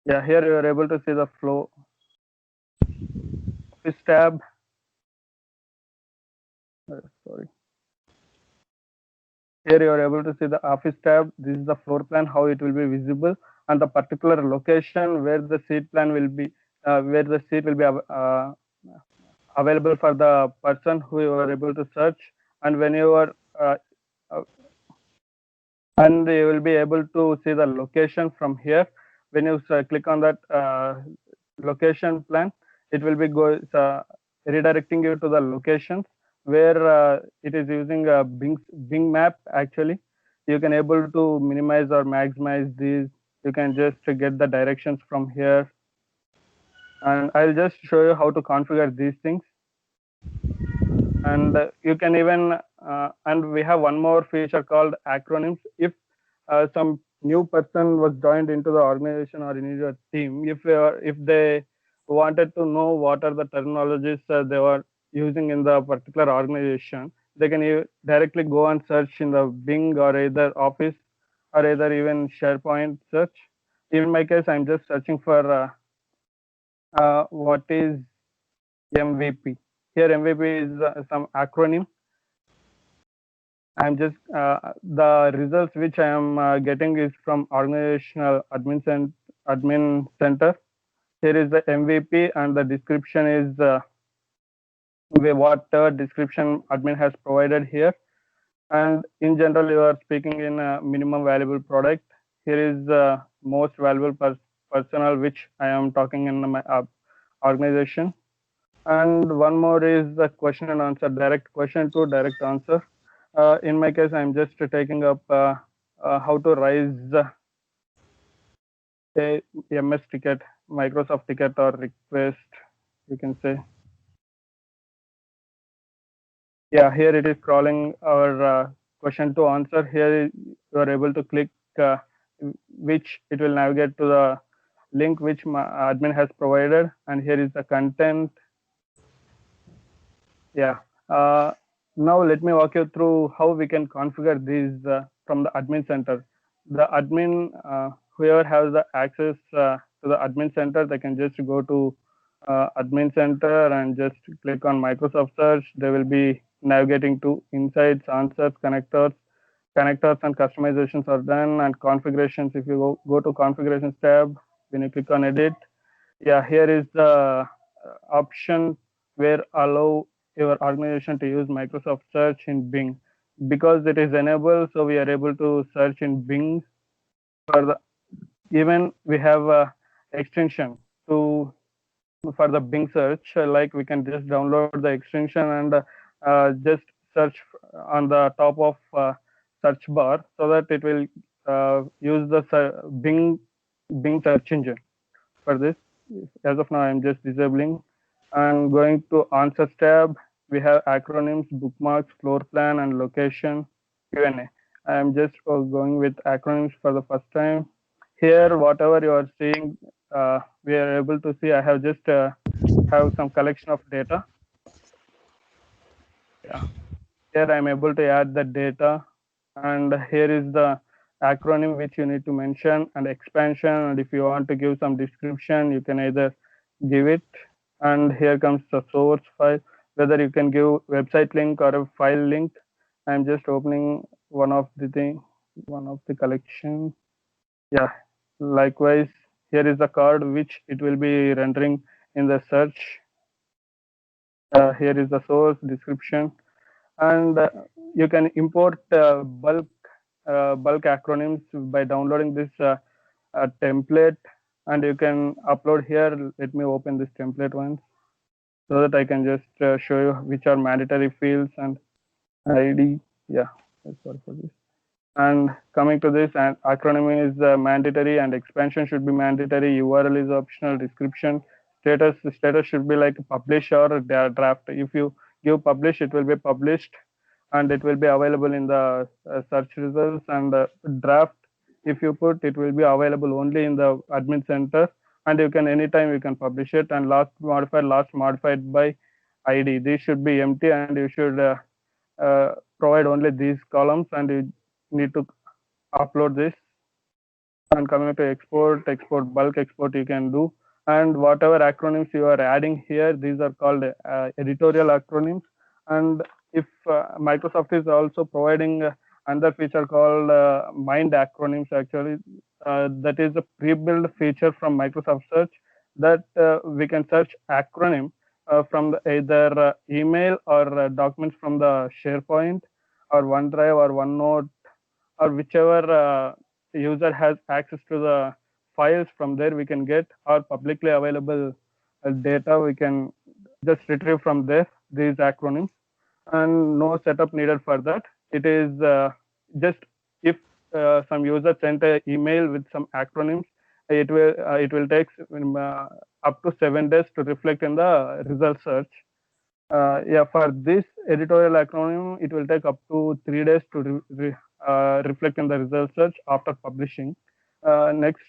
Speaker 3: Yeah, here you are able to see the flow. Office tab. Sorry. Here you are able to see the office tab. This is the floor plan, how it will be visible, and the particular location where the seat plan will be, available for the person who you are able to search. And when you are and you will be able to see the location from here. When you click on that location plan, it will be redirecting you to the locations where it is using a Bing map. Actually, you can able to minimize or maximize these. You can just get the directions from here, and I'll just show you how to configure these things. And you can even and we have one more feature called acronyms. If some new person was joined into the organization or in your team, if they wanted to know what are the terminologies they were using in the particular organization, they can directly go and search in the Bing or either Office or either even SharePoint search. In my case, I'm just searching for what is MVP. Here, MVP is some acronym. I'm just the results which I am getting is from organizational admin center. Here is the MVP and the description is what description admin has provided here. And in general, you are speaking in a minimum valuable product. Here is the most valuable personnel which I am talking in my organization. And one more is the question and answer, direct question to direct answer. In my case, I'm just taking up how to raise a MS ticket, Microsoft ticket or request, you can say. Yeah, here it is crawling our question to answer. Here you are able to click which it will navigate to the link which my admin has provided. And here is the content. Yeah. Now let me walk you through how we can configure these from the admin center. The admin, whoever has the access to the admin center, they can just go to admin center and just click on Microsoft search. They will be navigating to insights, answers, connectors and customizations are done, and configurations. If you go to configurations tab, when you click on edit, yeah, here is the option where allow your organization to use Microsoft search in Bing. Because it is enabled, so we are able to search in Bing. For the even we have a extension to for the Bing search, like we can just download the extension and just search on the top of search bar, so that it will use the Bing search engine. For this, as of now, I'm just disabling and going to answers tab. We have acronyms, bookmarks, floor plan, and location. Q&A. I'm just going with acronyms for the first time. Here, whatever you are seeing, we are able to see. I have just have some collection of data. Yeah. Here I'm able to add the data, and here is the acronym which you need to mention and expansion. And if you want to give some description, you can either give it. And here comes the source file, whether you can give website link or a file link. I'm just opening one of the collection. Yeah, likewise, here is the card which it will be rendering in the search. Here is the source description, and you can import bulk acronyms by downloading this template, and you can upload here. Let me open this template once so that I can just show you which are mandatory fields and ID. Yeah, sorry for this. And coming to this, and acronym is mandatory, and expansion should be mandatory. URL is optional. Description, status should be like publish or draft. If you give publish, it will be published, and it will be available in the search results. And draft, if you put, it will be available only in the admin center, and you can anytime you can publish it. And last modified by ID. This should be empty, and you should provide only these columns, and you need to upload this. And coming to export bulk export you can do. And whatever acronyms you are adding here, these are called editorial acronyms. And if Microsoft is also providing another feature called mind acronyms, actually that is a pre-built feature from Microsoft search, that we can search acronym from either email or documents from the SharePoint or OneDrive or OneNote, or whichever user has access to the files. From there we can get, or publicly available data we can just retrieve from there, these acronyms. And no setup needed for that. It is just if some user sent an email with some acronyms, it will take up to 7 days to reflect in the result search. Yeah, for this editorial acronym, it will take up to 3 days to reflect in the result search after publishing. Next,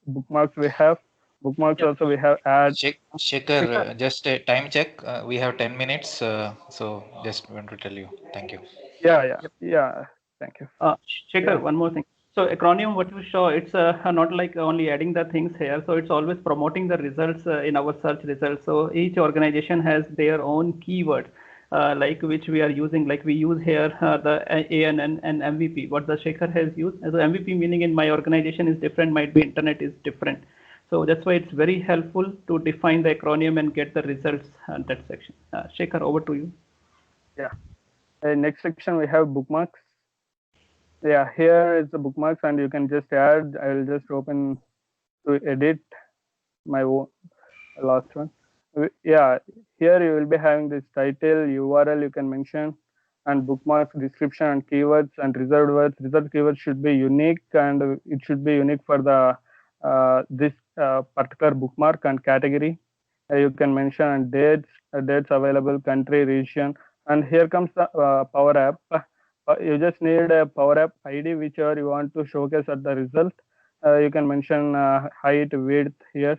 Speaker 3: bookmarks we have. Bookmarks
Speaker 1: Yeah.
Speaker 3: also we have add.
Speaker 2: Shekhar,
Speaker 1: Shekhar,
Speaker 2: just a time check. We have 10 minutes. So just want to tell you. Thank you.
Speaker 3: Yeah. Thank you.
Speaker 1: Shekhar,
Speaker 3: Yeah.
Speaker 1: one more thing. So acronym, what you show, it's not like only adding the things here. So it's always promoting the results in our search results. So each organization has their own keyword, like which we are using. Like we use here the ANN and MVP. What the Shekhar has used. So MVP meaning in my organization is different. Might be internet is different. So that's why it's very helpful to define the acronym and get the results that section. Shekhar, over to you.
Speaker 3: Yeah. Next section we have bookmarks. Yeah, here is the bookmarks, and you can just add. I will just open to edit my last one. Yeah, here you will be having this title, URL you can mention, and bookmarks, description, and keywords, and reserved words. Reserved keywords should be unique, and it should be unique for the this particular bookmark and category. You can mention and dates available, country, region, and here comes the Power App. You just need a Power App ID whichever you want to showcase at the result. You can mention height, width here.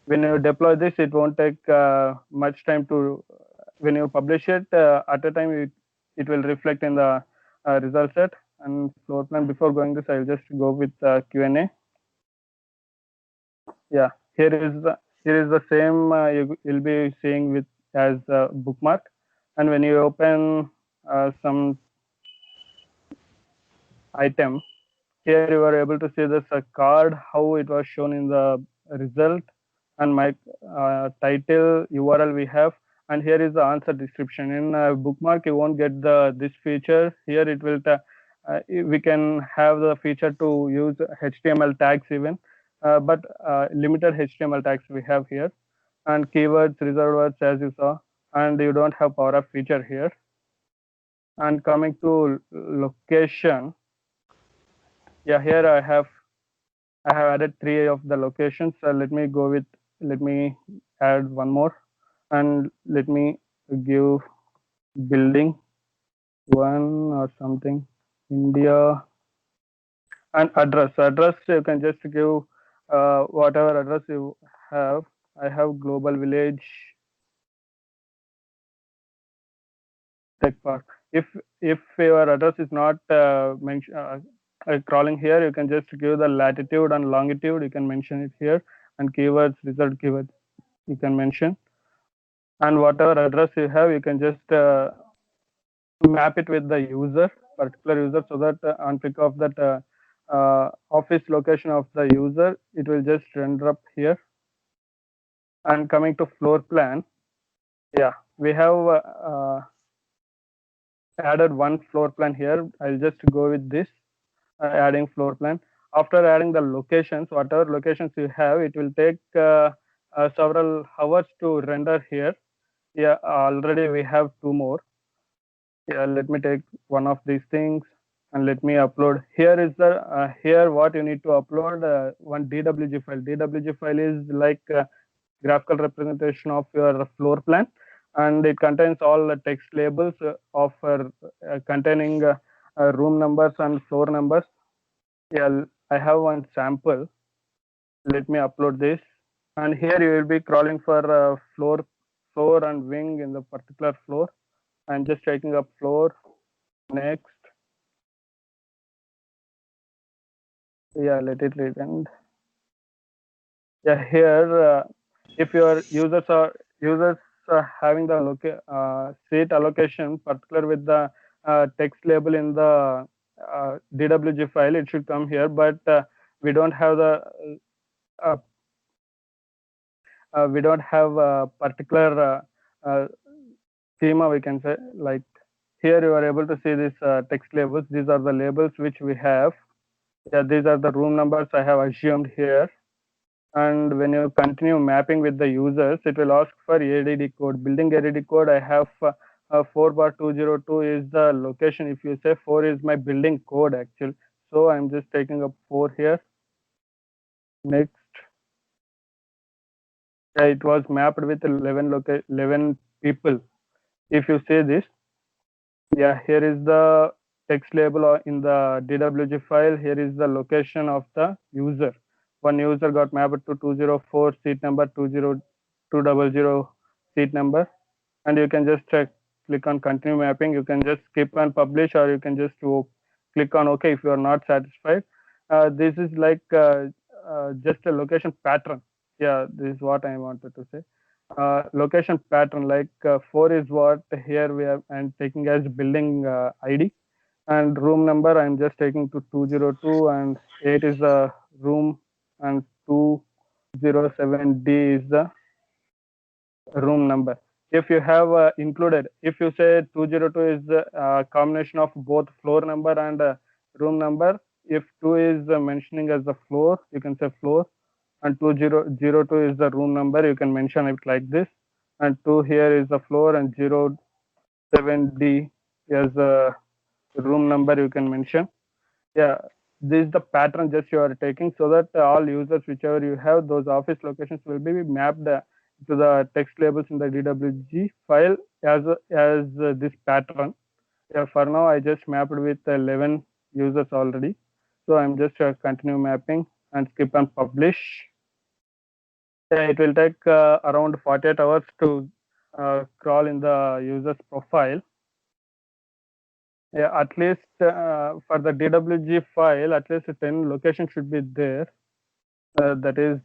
Speaker 3: When you deploy this, it won't take much time to. When you publish it at a time, it will reflect in the result set and floor plan. Before going this, I'll just go with Q&A. Yeah, here is the same you'll be seeing with as bookmark, and when you open some item, here you are able to see this card how it was shown in the result, and my title URL we have, and here is the answer description. In bookmark you won't get the this feature. Here it will we can have the feature to use HTML tags even, but limited HTML tags we have here, and keywords, reserved words as you saw, and you don't have Power Up feature here. And coming to location, yeah, here I have added 3 of the locations. Let me add one more, and let me give building 1 or something, India, and address. Address you can just give whatever address you have. I have Global Village Tech Park. If your address is not crawling here, you can just give the latitude and longitude. You can mention it here, and keywords, result keywords you can mention, and whatever address you have, you can just map it with the particular user, so that on pick of that office location of the user, it will just render up here. And coming to floor plan, yeah, we have added one floor plan here. I'll just go with this, adding floor plan. After adding the locations, whatever locations you have, it will take several hours to render here. Yeah, already we have 2 more. Yeah, let me take one of these things and let me upload. Here is the here what you need to upload, one DWG file. DWG file is like graphical representation of your floor plan, and it contains all the text labels of containing room numbers and floor numbers. Yeah, I have one sample. Let me upload this, and here you will be crawling for floor and wing in the particular floor. I'm just taking up floor. Next, yeah, let it read. And yeah, here if your users are having the seat allocation particular with the text label in the DWG file, it should come here, but we don't have the uh, we don't have a particular schema, we can say. Like here you are able to see this text labels. These are the labels which we have. Yeah, these are the room numbers I have assumed here. And when you continue mapping with the users, it will ask for ADD code. Building ADD code, I have 4/202 is the location. If you say 4 is my building code actually. So I'm just taking up 4 here. Next. Yeah, it was mapped with 11 people. If you say this, yeah, here is the text label or in the DWG file, here is the location of the user. One user got mapped to 204 seat number, 200 seat number, and you can just click on continue mapping. You can just skip and publish, or you can just click on OK if you are not satisfied. This is like just a location pattern. Yeah, this is what I wanted to say. Location pattern, like 4 is what here we are, I'm taking as building ID, and room number I'm just taking to 202, and 8 is the room, and 207D is the room number. If you have included, if you say 202 is a combination of both floor number and room number, if 2 is mentioning as the floor, you can say floor, and 2002 is the room number, you can mention it like this, and 2 here is the floor, and 07D is the room number, you can mention. Yeah, this is the pattern just you are taking, so that all users, whichever you have, those office locations will be mapped to the text labels in the DWG file as this pattern. Yeah, for now I just mapped with 11 users already, so I'm just continue mapping and skip and publish. Yeah, it will take around 48 hours to crawl in the user's profile. Yeah, at least for the DWG file, at least 10 locations should be there. That is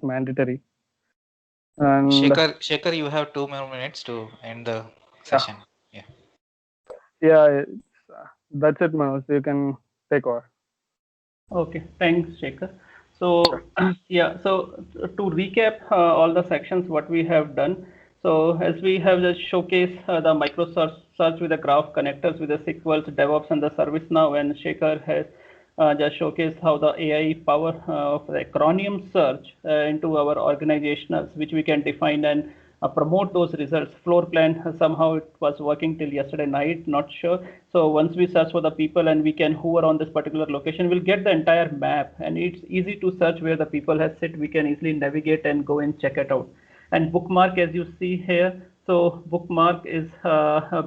Speaker 3: mandatory. And
Speaker 2: Shekhar, you have 2 more minutes to end the session.
Speaker 3: Yeah, that's it, Manoj. You can take over.
Speaker 1: Okay, thanks, Shekhar. So yeah, so to recap all the sections what we have done. So as we have just showcased the Microsoft search with the graph connectors with the SQL, DevOps, and the ServiceNow, and Shekhar has just showcased how the AI power of the acronym search into our organizationals, which we can define and promote those results. Floor plan, somehow it was working till yesterday night, not sure. So once we search for the people and we can hover on this particular location, we'll get the entire map, and it's easy to search where the people have sit. We can easily navigate and go and check it out. And bookmark, as you see here, so bookmark is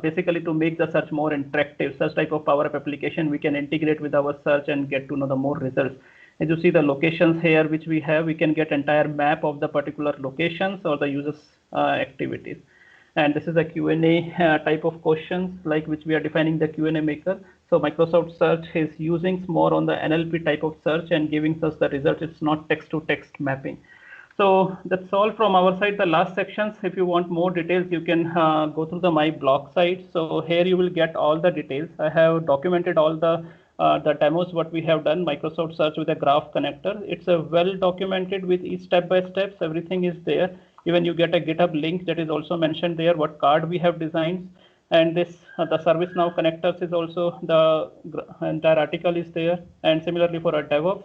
Speaker 1: basically to make the search more interactive. Such type of Power App application we can integrate with our search and get to know the more results. As you see the locations here which we have, we can get entire map of the particular locations or the users activities. And this is a Q&A type of questions, like which we are defining the Q&A maker. So Microsoft Search is using more on the NLP type of search and giving us the result. It's not text to text mapping. So that's all from our side. The last sections, if you want more details, you can go through my blog site. So here you will get all the details. I have documented all the demos what we have done, Microsoft Search with a graph connector. It's a well documented with each step by steps. Everything is there. Even you get a GitHub link that is also mentioned there, what card we have designed. And this the ServiceNow connectors is also, the entire article is there. And similarly for our DevOps.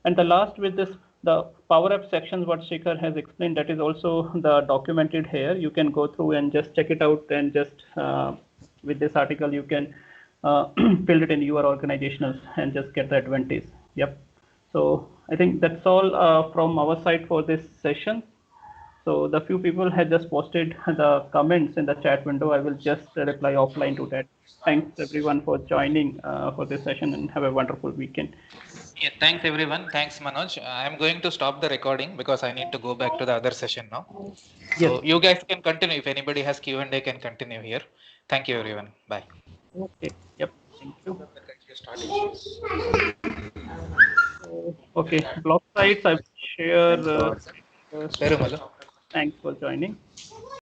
Speaker 1: And the last with this, the Power App sections, what Shekhar has explained, that is also the documented here. You can go through and just check it out, and just with this article, you can build it in your organizations and just get the advantage. Yep. So I think that's all from our side for this session. So the few people had just posted the comments in the chat window. I will just reply offline to that. Thanks everyone for joining for this session, and have a wonderful weekend.
Speaker 2: Yeah, thanks everyone. Thanks Manoj. I'm going to stop the recording because I need to go back to the other session now. So you guys can continue. If anybody has Q&A, can continue here. Thank you everyone. Bye.
Speaker 1: Okay. Yep. Thank you. Okay. Blog sites I will share. Thanks for joining.